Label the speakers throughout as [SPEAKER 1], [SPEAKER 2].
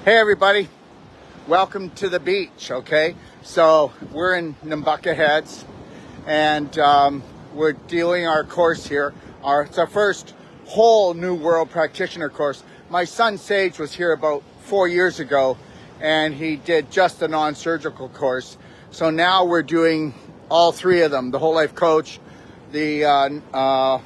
[SPEAKER 1] Hey everybody, welcome to the beach, okay? So we're in Nambucca Heads and we're doing our course here. It's our first whole New World Practitioner course. My son Sage was here about 4 years ago and he did just the non-surgical course. So now we're doing all three of them, the Whole Life Coach, the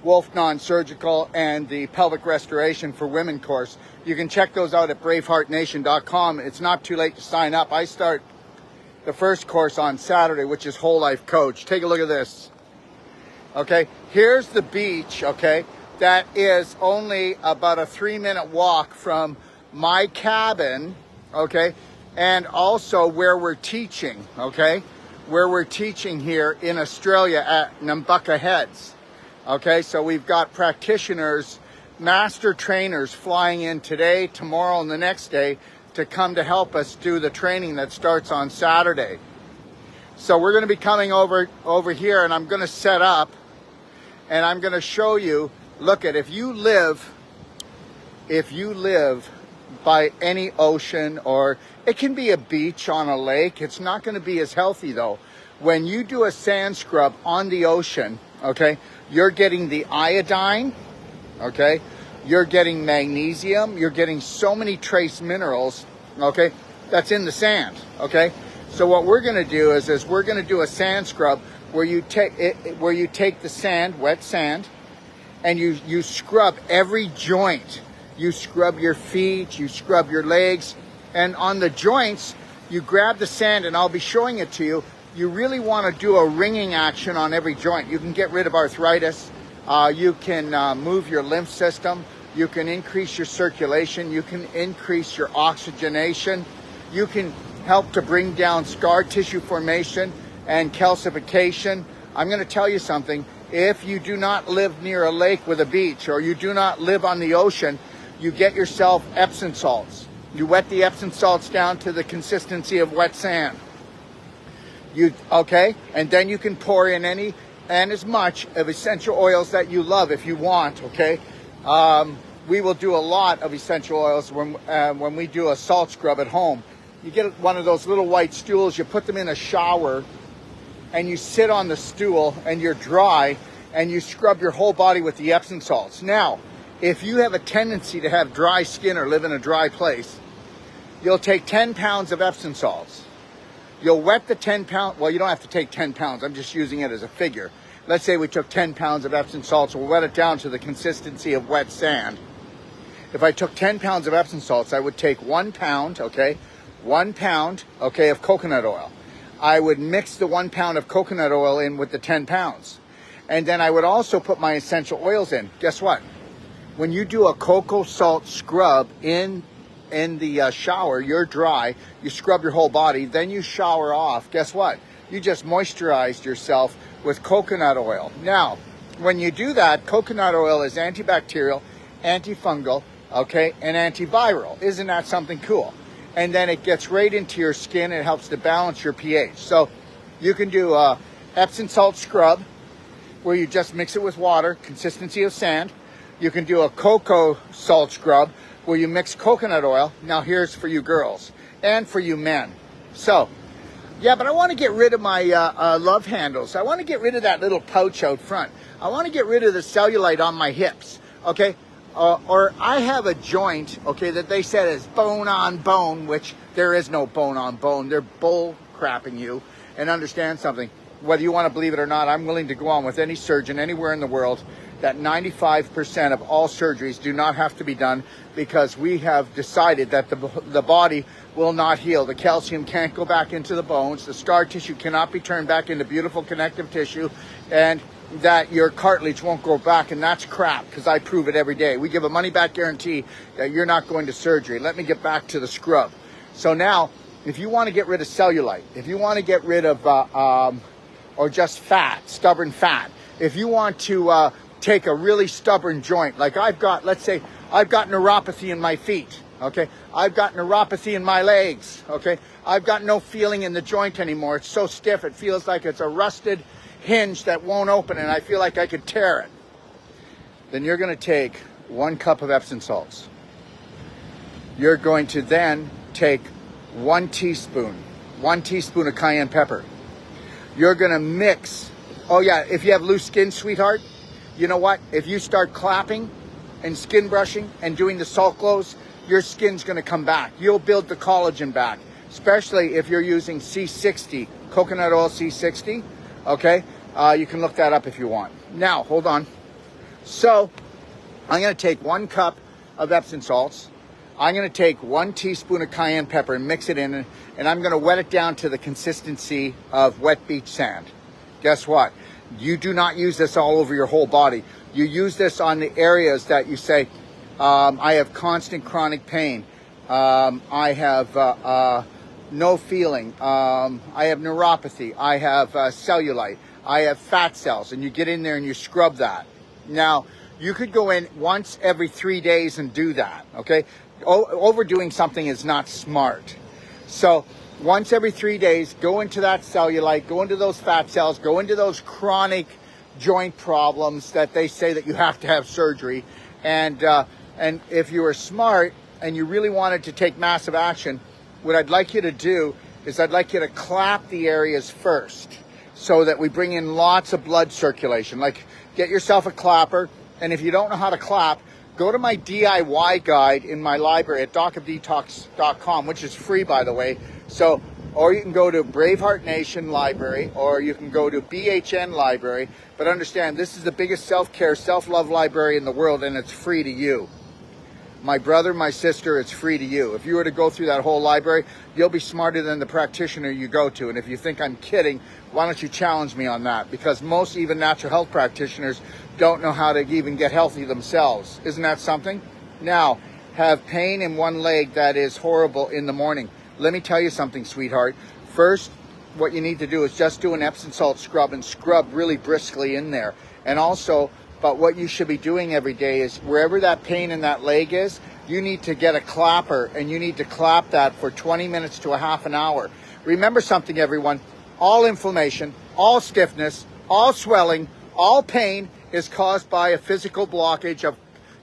[SPEAKER 1] Wolf Non-Surgical, and the Pelvic Restoration for Women course. You can check those out at BraveHeartNation.com. It's not too late to sign up. I start the first course on Saturday, which is Whole Life Coach. Take a look at this. Okay, here's the beach, okay? That is only about a 3-minute walk from my cabin, okay? And also where we're teaching, okay? Where we're teaching here in Australia at Nambucca Heads. Okay, so we've got practitioners, master trainers flying in today, tomorrow, and the next day to come to help us do the training that starts on Saturday. So we're going to be coming over here, and I'm going to set up, and I'm going to show you. Look at, if you live by any ocean, or it can be a beach on a lake, it's not going to be as healthy though. When you do a sand scrub on the ocean, okay, you're getting the iodine, okay? You're getting magnesium. You're getting so many trace minerals, okay, that's in the sand, okay? So what we're going to do is we're going to do a sand scrub where you take the sand, wet sand, and you scrub every joint. You scrub your feet, you scrub your legs, and on the joints, you grab the sand, and I'll be showing it to you. You really want to do a wringing action on every joint. You can get rid of arthritis. You can move your lymph system. You can increase your circulation. You can increase your oxygenation. You can help to bring down scar tissue formation and calcification. I'm going to tell you something. If you do not live near a lake with a beach, or you do not live on the ocean, you get yourself Epsom salts. You wet the Epsom salts down to the consistency of wet sand. Okay, and then you can pour in any and as much of essential oils that you love if you want, okay? We will do a lot of essential oils when we do a salt scrub at home. You get one of those little white stools, you put them in a shower, and you sit on the stool, and you're dry, and you scrub your whole body with the Epsom salts. Now, if you have a tendency to have dry skin or live in a dry place, you'll take 10 pounds of Epsom salts. You'll wet the 10 pound, well, you don't have to take 10 pounds. I'm just using it as a figure. Let's say we took 10 pounds of Epsom salts. We'll wet it down to the consistency of wet sand. If I took 10 pounds of Epsom salts, I would take 1 pound, okay? 1 pound, okay, of coconut oil. I would mix the 1 pound of coconut oil in with the 10 pounds. And then I would also put my essential oils in. Guess what? When you do a cocoa salt scrub in the shower, you're dry, you scrub your whole body, then you shower off. Guess what? You just moisturized yourself with coconut oil. Now, when you do that, coconut oil is antibacterial, antifungal, okay, and antiviral. Isn't that something cool? And then it gets right into your skin. It helps to balance your pH. So you can do a Epsom salt scrub where you just mix it with water, consistency of sand. You can do a cocoa salt scrub where you mix coconut oil. Now here's for you girls and for you men. So, yeah, but I want to get rid of my love handles. I want to get rid of that little pouch out front. I want to get rid of the cellulite on my hips, okay? Or I have a joint, okay, that they said is bone on bone, which there is no bone on bone. They're bull crapping you. And understand something. Whether you want to believe it or not, I'm willing to go on with any surgeon anywhere in the world that 95% of all surgeries do not have to be done, because we have decided that the body will not heal. The calcium can't go back into the bones. The scar tissue cannot be turned back into beautiful connective tissue, and that your cartilage won't grow back, and that's crap, because I prove it every day. We give a money-back guarantee that you're not going to surgery. Let me get back to the scrub. So now, if you want to get rid of cellulite, if you want to get rid of, or just fat, stubborn fat, if you want to take a really stubborn joint, like I've got, let's say, I've got neuropathy in my feet, okay? I've got neuropathy in my legs, okay? I've got no feeling in the joint anymore. It's so stiff, it feels like it's a rusted hinge that won't open, and I feel like I could tear it. Then you're gonna take 1 cup of Epsom salts. You're going to then take 1 teaspoon of cayenne pepper. You're going to mix. Oh yeah, if you have loose skin, sweetheart, you know what? If you start clapping and skin brushing and doing the salt glows, your skin's going to come back. You'll build the collagen back, especially if you're using C60, coconut oil C60, okay? You can look that up if you want. Now, hold on. So, I'm going to take 1 cup of Epsom salts. I'm going to take 1 teaspoon of cayenne pepper and mix it in, and I'm going to wet it down to the consistency of wet beach sand. Guess what? You do not use this all over your whole body. You use this on the areas that you say, I have constant chronic pain. I have no feeling. I have neuropathy. I have cellulite. I have fat cells. And you get in there and you scrub that. Now, you could go in once every 3 days and do that, okay? Overdoing something is not smart. So once every 3 days, go into that cellulite, go into those fat cells, go into those chronic joint problems that they say that you have to have surgery. And if you were smart and you really wanted to take massive action, what I'd like you to do is I'd like you to clap the areas first so that we bring in lots of blood circulation. Like, get yourself a clapper, and if you don't know how to clap, go to my DIY guide in my library at docofdetox.com, which is free, by the way. So, or you can go to BraveHeart Nation Library, or you can go to BHN Library. But understand, this is the biggest self-care, self-love library in the world, and it's free to you. My brother, my sister, it's free to you. If you were to go through that whole library, you'll be smarter than the practitioner you go to. And if you think I'm kidding, why don't you challenge me on that? Because most even natural health practitioners don't know how to even get healthy themselves. Isn't that something? Now, have pain in one leg that is horrible in the morning. Let me tell you something, sweetheart. First, what you need to do is just do an Epsom salt scrub and scrub really briskly in there. And also, but what you should be doing every day is wherever that pain in that leg is, you need to get a clapper and you need to clap that for 20 minutes to a half an hour. Remember something, everyone. All inflammation, all stiffness, all swelling, all pain is caused by a physical blockage of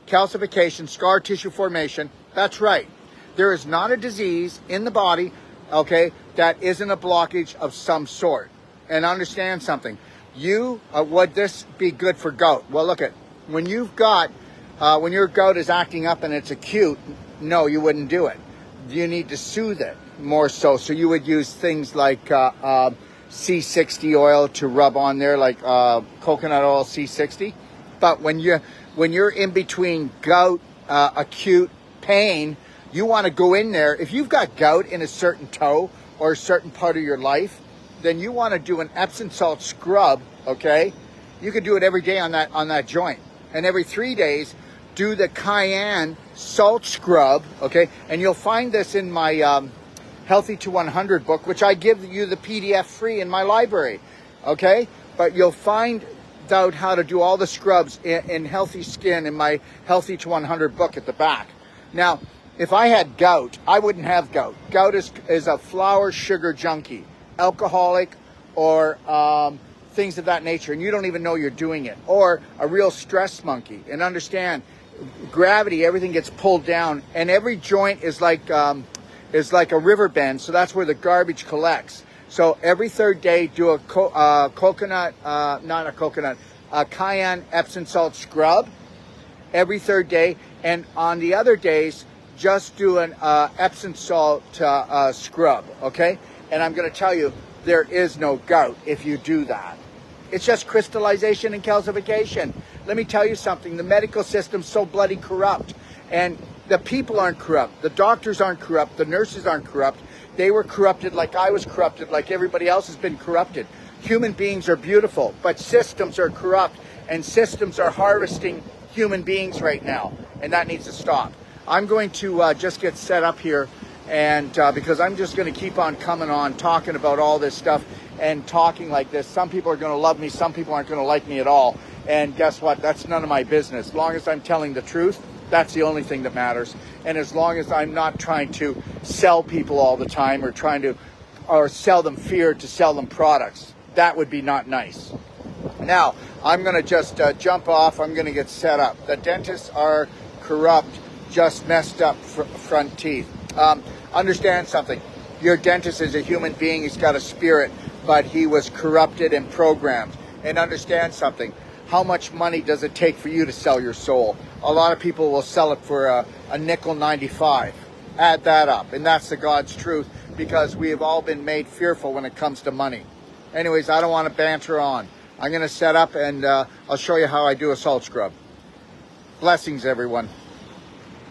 [SPEAKER 1] calcification, scar tissue formation. That's right. There is not a disease in the body, okay, that isn't a blockage of some sort. And understand something. Would this be good for gout? Well, look at, when you've got, when your gout is acting up and it's acute, no, you wouldn't do it. You need to soothe it more so. So you would use things like C60 oil to rub on there, like coconut oil C60. But when you're in between gout, acute pain, you want to go in there. If you've got gout in a certain toe or a certain part of your life, then you want to do an Epsom salt scrub, okay? You could do it every day on that joint. And every 3 days, do the cayenne salt scrub, okay? And you'll find this in my Healthy to 100 book, which I give you the PDF free in my library, okay? But you'll find out how to do all the scrubs in healthy skin in my Healthy to 100 book at the back. Now, if I had gout, I wouldn't have gout. Gout is a flour sugar junkie, alcoholic, or things of that nature, and you don't even know you're doing it. Or a real stress monkey. And understand, gravity, everything gets pulled down, and every joint is like a river bend, so that's where the garbage collects. So every third day, do a cayenne Epsom salt scrub every third day, and on the other days, just do an Epsom salt scrub, okay? And I'm going to tell you, there is no gout if you do that. It's just crystallization and calcification. Let me tell you something. The medical system's so bloody corrupt. And the people aren't corrupt. The doctors aren't corrupt. The nurses aren't corrupt. They were corrupted like I was corrupted, like everybody else has been corrupted. Human beings are beautiful, but systems are corrupt. And systems are harvesting human beings right now. And that needs to stop. I'm going to just get set up here, and because I'm just going to keep on coming on, talking about all this stuff and talking like this. Some people are going to love me, some people aren't going to like me at all. And guess what? That's none of my business. As long as I'm telling the truth, that's the only thing that matters. And as long as I'm not trying to sell people all the time or sell them fear to sell them products, that would be not nice. Now, I'm going to just jump off. I'm going to get set up. The dentists are corrupt. just messed up front teeth. Understand something. Your dentist is a human being. He's got a spirit, but he was corrupted and programmed. And understand something. How much money does it take for you to sell your soul? A lot of people will sell it for a nickel 95. Add that up. And that's the God's truth, because we have all been made fearful when it comes to money. Anyways, I don't want to banter on. I'm going to set up and I'll show you how I do a salt scrub. Blessings, everyone.